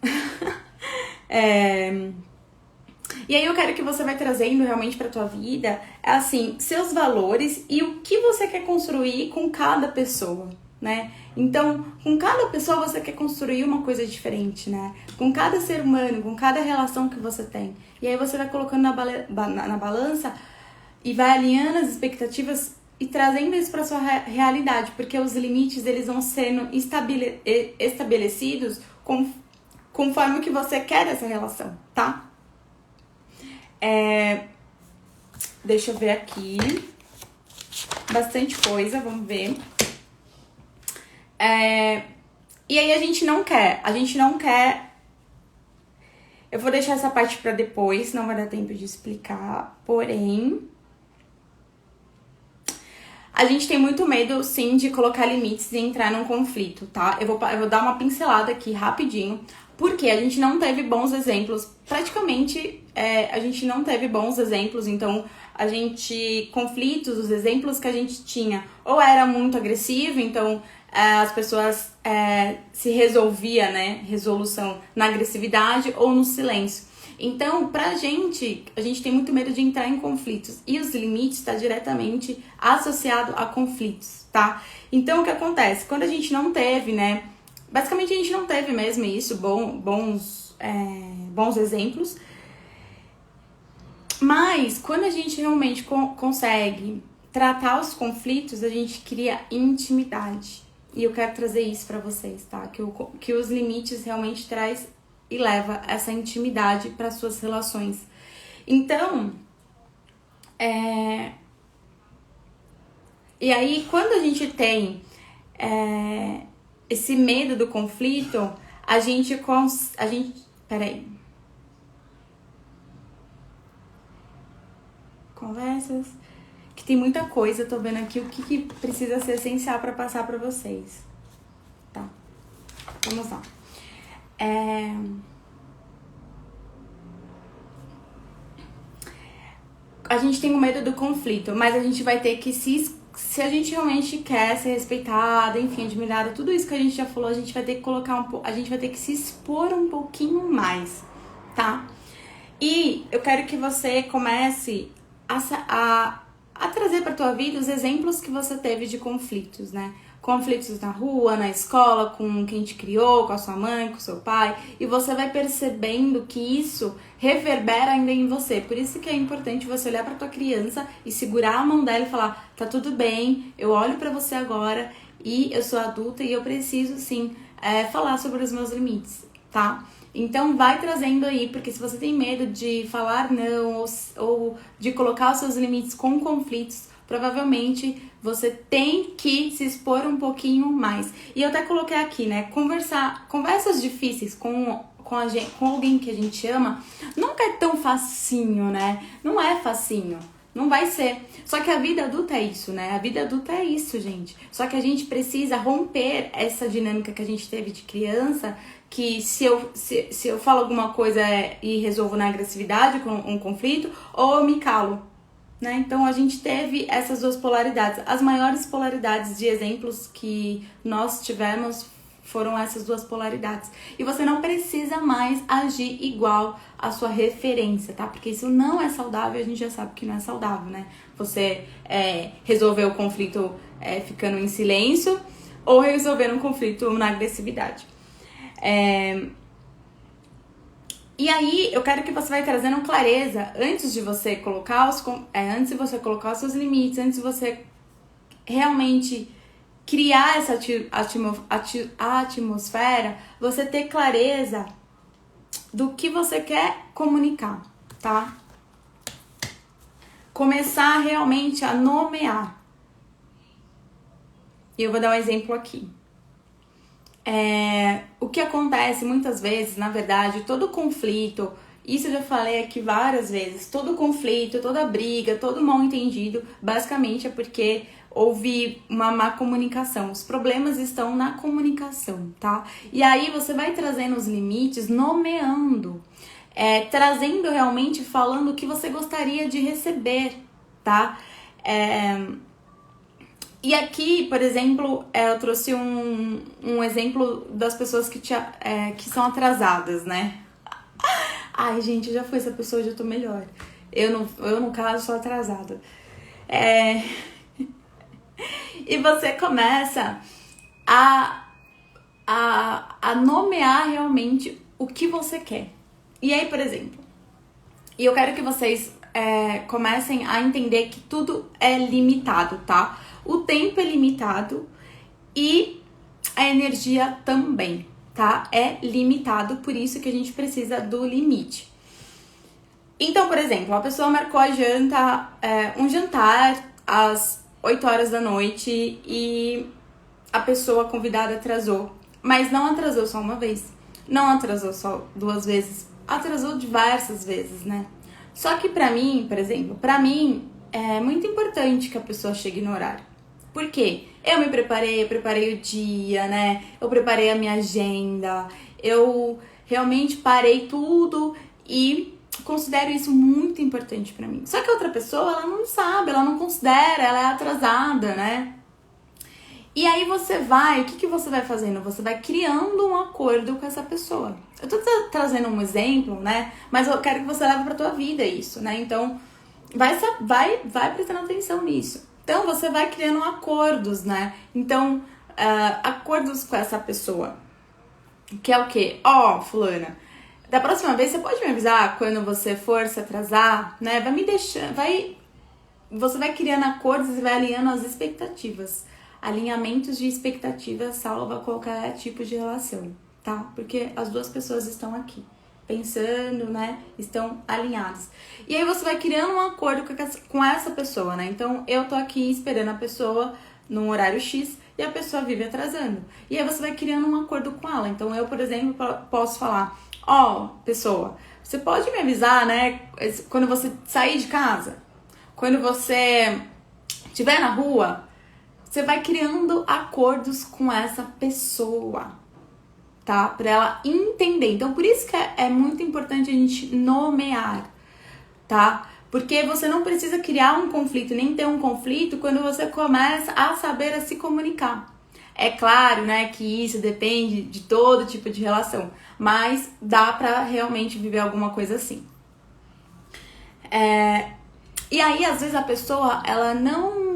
E aí eu quero que você vai trazendo realmente pra tua vida, assim, seus valores e o que você quer construir com cada pessoa, né? Então, com cada pessoa você quer construir uma coisa diferente, né? Com cada ser humano, com cada relação que você tem. E aí você vai colocando na balança e vai alinhando as expectativas e trazendo isso pra sua realidade, porque os limites, eles vão sendo estabelecidos conforme o que você quer dessa relação, tá? Deixa eu ver aqui. Bastante coisa, vamos ver. E aí a gente não quer. Eu vou deixar essa parte pra depois, não vai dar tempo de explicar. Porém, a gente tem muito medo, sim, de colocar limites e entrar num conflito, tá? Eu vou dar uma pincelada aqui rapidinho, porque a gente não teve bons exemplos. Praticamente, a gente não teve bons exemplos, então conflitos, os exemplos que a gente tinha, ou era muito agressivo, então as pessoas se resolvia, né, resolução na agressividade ou no silêncio. Então, a gente tem muito medo de entrar em conflitos. E os limites está diretamente associado a conflitos, tá? Então, o que acontece? Quando a gente não teve, né? Basicamente, a gente não teve mesmo isso, bons exemplos. Mas, quando a gente realmente consegue tratar os conflitos, a gente cria intimidade. E eu quero trazer isso pra vocês, tá? Que os limites realmente traz e leva essa intimidade para suas relações. Então, e aí quando a gente tem esse medo do conflito, peraí. Conversas, que tem muita coisa, tô vendo aqui o que precisa ser essencial para passar para vocês. Tá, vamos lá. A gente tem o medo do conflito, mas a gente vai ter que se a gente realmente quer ser respeitada, enfim, admirada, tudo isso que a gente já falou, a gente vai ter que a gente vai ter que se expor um pouquinho mais, tá? E eu quero que você comece a trazer para tua vida os exemplos que você teve de conflitos, né? Conflitos na rua, na escola, com quem te criou, com a sua mãe, com o seu pai, e você vai percebendo que isso reverbera ainda em você. Por isso que é importante você olhar para tua criança e segurar a mão dela e falar: tá tudo bem, eu olho para você agora e eu sou adulta e eu preciso sim falar sobre os meus limites, tá? Então vai trazendo aí, porque se você tem medo de falar não ou de colocar os seus limites com conflitos, provavelmente você tem que se expor um pouquinho mais. E eu até coloquei aqui, né? Conversas difíceis com alguém que a gente ama nunca é tão facinho, né? Não é facinho. Não vai ser. Só que a vida adulta é isso, né? A vida adulta é isso, gente. Só que a gente precisa romper essa dinâmica que a gente teve de criança, que se eu falo alguma coisa e resolvo na agressividade com um conflito, ou eu me calo. né? Então a gente teve essas duas polaridades. As maiores polaridades de exemplos que nós tivemos foram essas duas polaridades. E você não precisa mais agir igual à sua referência, tá? Porque isso não é saudável, a gente já sabe que não é saudável, né? Você resolver o conflito ficando em silêncio ou resolver um conflito na agressividade. E aí, eu quero que você vai trazendo clareza antes de você colocar antes de você colocar os seus limites, antes de você realmente criar essa atmosfera, você ter clareza do que você quer comunicar, tá? Começar realmente a nomear. E eu vou dar um exemplo aqui. O que acontece muitas vezes, na verdade, todo conflito, isso eu já falei aqui várias vezes, todo conflito, toda briga, todo mal entendido, basicamente é porque houve uma má comunicação. Os problemas estão na comunicação, tá? E aí você vai trazendo os limites, nomeando, trazendo realmente, falando o que você gostaria de receber, tá? E aqui, por exemplo, eu trouxe um exemplo das pessoas que são atrasadas, né? Ai, gente, já fui essa pessoa, já tô melhor. Eu no caso, sou atrasada. E você começa a nomear realmente o que você quer. E aí, por exemplo, e eu quero que vocês comecem a entender que tudo é limitado, tá? O tempo é limitado e a energia também, tá? É limitado, por isso que a gente precisa do limite. Então, por exemplo, a pessoa marcou a janta, um jantar às 8 horas da noite e a pessoa convidada atrasou. Mas não atrasou só uma vez, não atrasou só 2 vezes, atrasou diversas vezes, né? Só que pra mim, por exemplo, é muito importante que a pessoa chegue no horário. Por quê? Eu preparei o dia, né? Eu preparei a minha agenda, eu realmente parei tudo e considero isso muito importante pra mim. Só que a outra pessoa, ela não sabe, ela não considera, ela é atrasada, né? E aí o que você vai fazendo? Você vai criando um acordo com essa pessoa. Eu tô trazendo um exemplo, né? Mas eu quero que você leve pra tua vida isso, né? Então, vai prestando atenção nisso. Então, você vai criando acordos, né? Então, acordos com essa pessoa. Que é o quê? Fulana, da próxima vez você pode me avisar quando você for se atrasar, né? Você vai criando acordos e vai alinhando as expectativas. Alinhamentos de expectativas salva qualquer tipo de relação, tá? Porque as duas pessoas estão aqui pensando, né? Estão alinhadas. E aí você vai criando um acordo com essa pessoa, né? Então, eu tô aqui esperando a pessoa num horário X e a pessoa vive atrasando. E aí você vai criando um acordo com ela. Então, eu, por exemplo, posso falar: pessoa, você pode me avisar, né? Quando você sair de casa? Quando você estiver na rua? Você vai criando acordos com essa pessoa, tá? Pra ela entender. Então, por isso que é muito importante a gente nomear, tá? Porque você não precisa criar um conflito, nem ter um conflito quando você começa a saber a se comunicar. É claro, né, que isso depende de todo tipo de relação, mas dá pra realmente viver alguma coisa assim. E aí, às vezes, a pessoa, ela não...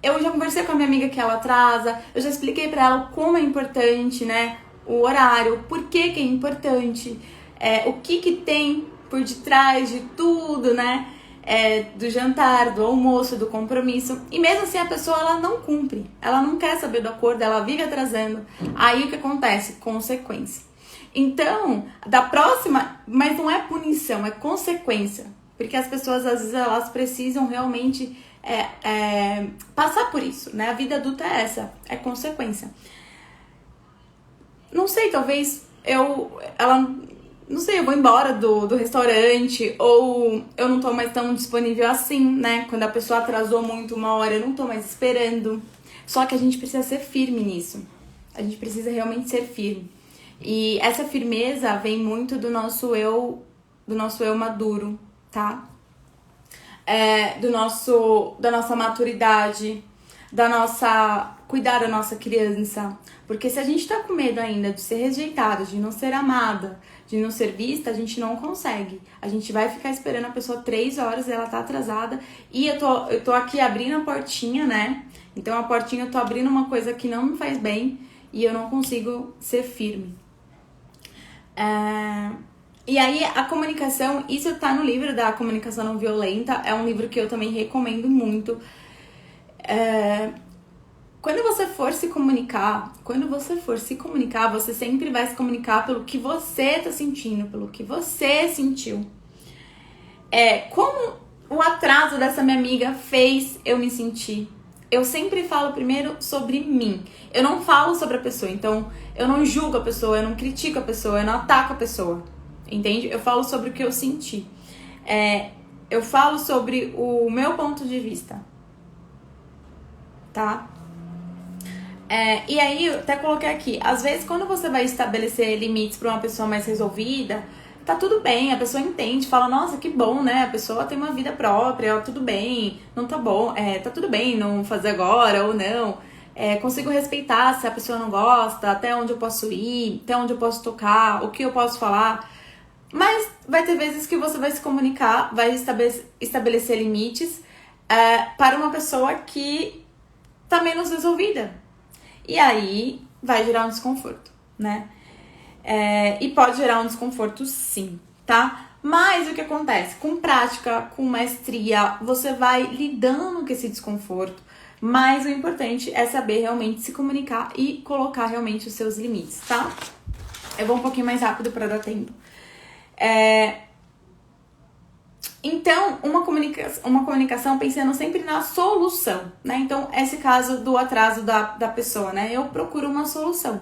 Eu já conversei com a minha amiga que ela atrasa, eu já expliquei pra ela como é importante, né, o horário, por que que é importante, o que tem por detrás de tudo, né, do jantar, do almoço, do compromisso. E mesmo assim a pessoa, ela não cumpre, ela não quer saber do acordo, ela vive atrasando. Aí o que acontece? Consequência. Então, da próxima, mas não é punição, é consequência. Porque as pessoas, às vezes, elas precisam realmente passar por isso, né? A vida adulta é essa, é consequência. Não sei, talvez eu vou embora do restaurante, ou eu não tô mais tão disponível assim, né? Quando a pessoa atrasou muito 1 hora, eu não tô mais esperando. Só que a gente precisa ser firme nisso. A gente precisa realmente ser firme. E essa firmeza vem muito do nosso eu maduro, tá? da nossa maturidade, cuidar da nossa criança. Porque se a gente tá com medo ainda de ser rejeitada, de não ser amada, de não ser vista, a gente não consegue. A gente vai ficar esperando a pessoa 3 horas e ela tá atrasada. E eu tô aqui abrindo a portinha, né? Então a portinha eu tô abrindo uma coisa que não me faz bem e eu não consigo ser firme. E aí a comunicação, isso tá no livro da Comunicação Não Violenta, é um livro que eu também recomendo muito. Quando você for se comunicar, você sempre vai se comunicar pelo que você tá sentindo, pelo que você sentiu. Como o atraso dessa minha amiga fez eu me sentir. Eu sempre falo primeiro sobre mim. Eu não falo sobre a pessoa, então eu não julgo a pessoa, eu não critico a pessoa, eu não ataco a pessoa. Entende? Eu falo sobre o que eu senti. Eu falo sobre o meu ponto de vista. Tá? E aí, eu até coloquei aqui. Às vezes, quando você vai estabelecer limites para uma pessoa mais resolvida, tá tudo bem, a pessoa entende, fala, nossa, que bom, né? A pessoa tem uma vida própria, tudo bem, não tá bom, tá tudo bem não fazer agora ou não. Consigo respeitar se a pessoa não gosta, até onde eu posso ir, até onde eu posso tocar, o que eu posso falar. Mas vai ter vezes que você vai se comunicar, vai estabelecer limites para uma pessoa que tá menos resolvida. E aí vai gerar um desconforto, né? E pode gerar um desconforto sim, tá? Mas o que acontece? Com prática, com maestria, você vai lidando com esse desconforto. Mas o importante é saber realmente se comunicar e colocar realmente os seus limites, tá? Eu vou um pouquinho mais rápido para dar tempo. Então, uma comunicação pensando sempre na solução, né? Então, esse caso do atraso da pessoa, né? Eu procuro uma solução.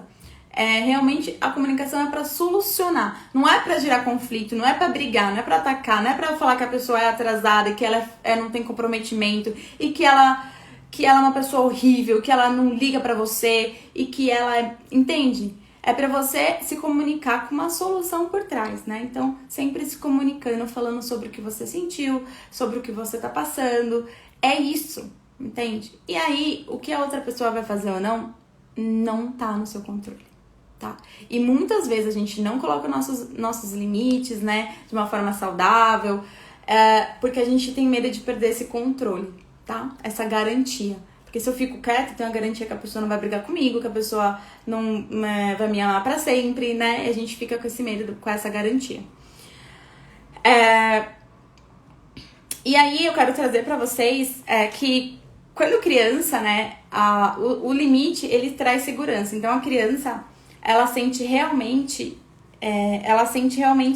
Realmente, a comunicação é para solucionar. Não é para gerar conflito, não é para brigar, não é para atacar, não é para falar que a pessoa é atrasada, que ela não tem comprometimento e que ela é uma pessoa horrível, que ela não liga para você e que ela entende? É para você se comunicar com uma solução por trás, né? Então, sempre se comunicando, falando sobre o que você sentiu, sobre o que você tá passando. É isso, entende? E aí, o que a outra pessoa vai fazer ou não tá no seu controle, tá? E muitas vezes a gente não coloca nossos limites, né? De uma forma saudável, porque a gente tem medo de perder esse controle, tá? Essa garantia. Porque se eu fico quieta, eu tenho a garantia que a pessoa não vai brigar comigo, que a pessoa não vai me amar pra sempre, né? E a gente fica com esse medo, com essa garantia. E aí eu quero trazer pra vocês que quando criança, né, o limite, ele traz segurança. Então a criança, ela sente realmente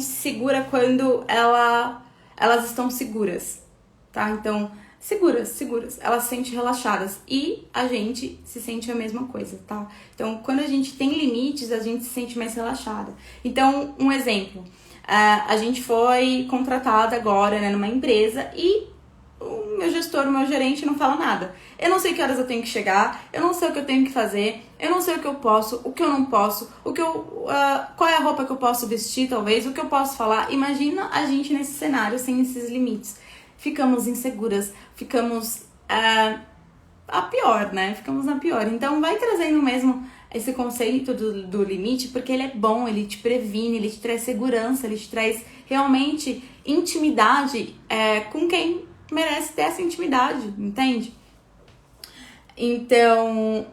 segura quando elas estão seguras, tá? Então, seguras, elas se sentem relaxadas e a gente se sente a mesma coisa, tá? Então, quando a gente tem limites, a gente se sente mais relaxada. Então, um exemplo, a gente foi contratada agora, né, numa empresa e o meu gestor, o meu gerente não fala nada. Eu não sei que horas eu tenho que chegar, eu não sei o que eu tenho que fazer, eu não sei o que eu posso, o que eu não posso, qual é a roupa que eu posso vestir, talvez, o que eu posso falar. Imagina a gente nesse cenário sem esses limites. Ficamos inseguras, ficamos a pior, né? Ficamos na pior. Então, vai trazendo mesmo esse conceito do limite, porque ele é bom, ele te previne, ele te traz segurança, ele te traz realmente intimidade com quem merece ter essa intimidade, entende? Então,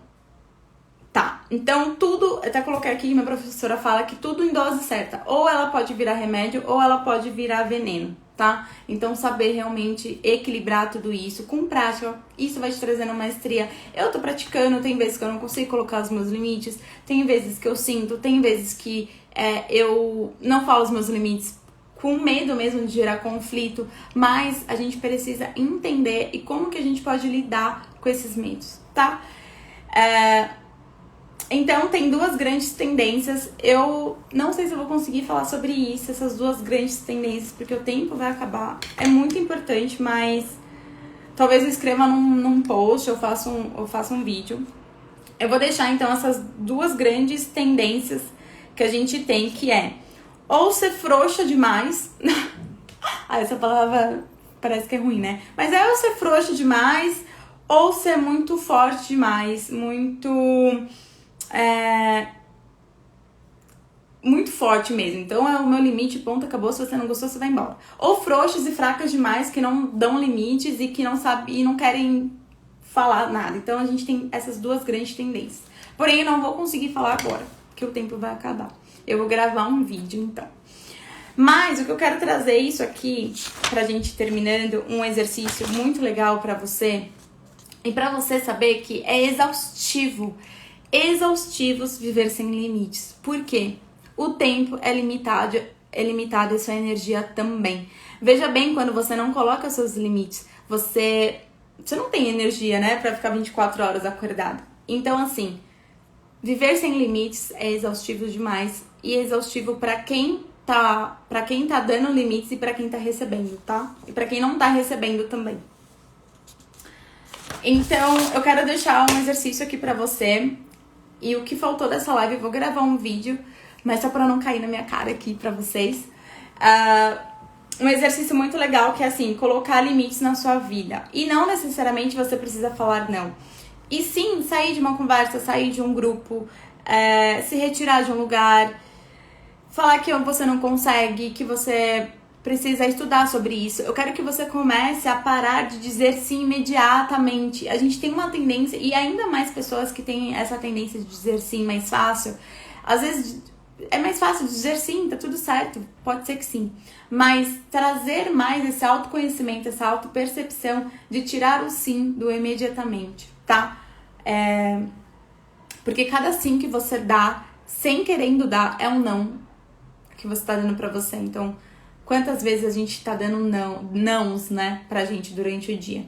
tá. Então, tudo, até coloquei aqui, minha professora fala que tudo em dose certa. Ou ela pode virar remédio, ou ela pode virar veneno, tá? Então, saber realmente equilibrar tudo isso com prática, isso vai te trazendo maestria. Eu tô praticando, tem vezes que eu não consigo colocar os meus limites, tem vezes que eu sinto, tem vezes que eu não falo os meus limites com medo mesmo de gerar conflito, mas a gente precisa entender e como que a gente pode lidar com esses medos, tá? Então, tem duas grandes tendências. Eu não sei se eu vou conseguir falar sobre isso, essas duas grandes tendências, porque o tempo vai acabar. É muito importante, mas talvez eu escreva num post, eu faça um vídeo. Eu vou deixar, então, essas duas grandes tendências que a gente tem, que é ou ser frouxa demais. Essa palavra parece que é ruim, né? Mas é eu ser frouxo demais ou ser muito forte demais, muito forte mesmo. Então é o meu limite, ponto, acabou. Se você não gostou, você vai embora. Ou frouxos e fracas demais que não dão limites e que não sabem e não querem falar nada. Então a gente tem essas duas grandes tendências. Porém, eu não vou conseguir falar agora, porque o tempo vai acabar. Eu vou gravar um vídeo, então. Mas o que eu quero trazer isso aqui, pra gente terminando, um exercício muito legal pra você. E pra você saber que é exaustivo viver sem limites. Por quê? O tempo é limitado e sua energia também. Veja bem, quando você não coloca seus limites, você não tem energia, né, pra ficar 24 horas acordado. Então, assim, viver sem limites é exaustivo demais e é exaustivo pra quem tá dando limites e pra quem tá recebendo, tá? E pra quem não tá recebendo também. Então, eu quero deixar um exercício aqui pra você. E o que faltou dessa live, eu vou gravar um vídeo, mas só pra não cair na minha cara aqui pra vocês. Um exercício muito legal que é assim, colocar limites na sua vida. E não necessariamente você precisa falar não. E sim, sair de uma conversa, sair de um grupo, se retirar de um lugar, falar que você não consegue, que você precisa estudar sobre isso. Eu quero que você comece a parar de dizer sim imediatamente. A gente tem uma tendência, e ainda mais pessoas que têm essa tendência de dizer sim mais fácil. Às vezes é mais fácil dizer sim, tá tudo certo, pode ser que sim. Mas trazer mais esse autoconhecimento, essa autopercepção de tirar o sim do imediatamente, tá? Porque cada sim que você dá, sem querendo dar, é um não que você tá dando pra você. Então, quantas vezes a gente tá dando nãos, né, pra gente durante o dia.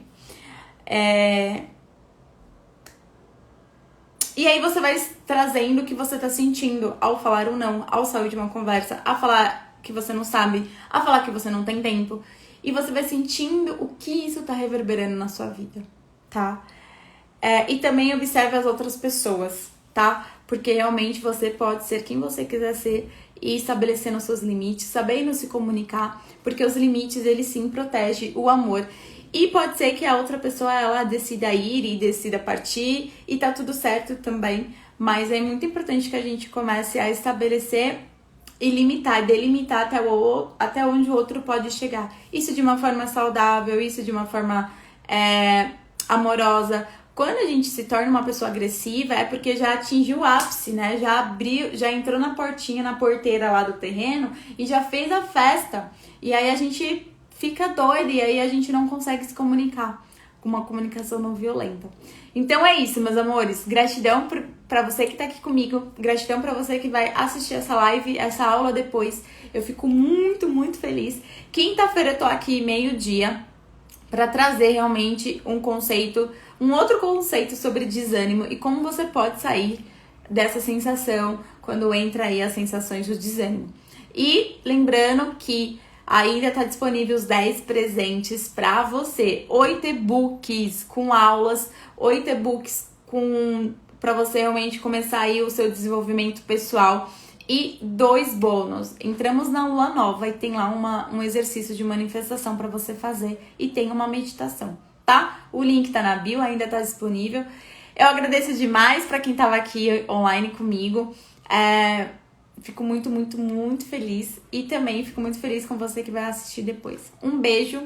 E aí você vai trazendo o que você tá sentindo ao falar um não, ao sair de uma conversa, a falar que você não sabe, a falar que você não tem tempo. E você vai sentindo o que isso tá reverberando na sua vida, tá? E também observe as outras pessoas, tá? Porque realmente você pode ser quem você quiser ser e estabelecendo os seus limites, sabendo se comunicar, porque os limites, eles sim protegem o amor. E pode ser que a outra pessoa, ela decida ir e decida partir e tá tudo certo também, mas é muito importante que a gente comece a estabelecer e limitar, delimitar até onde o outro pode chegar. Isso de uma forma saudável, isso de uma forma amorosa. Quando a gente se torna uma pessoa agressiva, é porque já atingiu o ápice, né? Já entrou na portinha, na porteira lá do terreno e já fez a festa. E aí a gente fica doida e aí a gente não consegue se comunicar com uma comunicação não violenta. Então é isso, meus amores. Gratidão pra você que tá aqui comigo. Gratidão pra você que vai assistir essa live, essa aula depois. Eu fico muito, muito feliz. Quinta-feira eu tô aqui meio-dia pra trazer realmente um outro conceito sobre desânimo e como você pode sair dessa sensação quando entra aí as sensações do desânimo. E lembrando que ainda tá disponível os 10 presentes para você. 8 e-books com aulas, 8 e-books para você realmente começar aí o seu desenvolvimento pessoal e 2 bônus. Entramos na lua nova e tem lá um exercício de manifestação para você fazer e tem uma meditação, tá? O link tá na bio, ainda tá disponível. Eu agradeço demais para quem tava aqui online comigo. Fico muito, muito, muito feliz. E também fico muito feliz com você que vai assistir depois. Um beijo.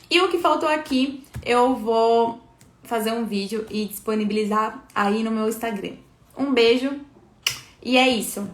E o que faltou aqui, eu vou fazer um vídeo e disponibilizar aí no meu Instagram. Um beijo. E é isso.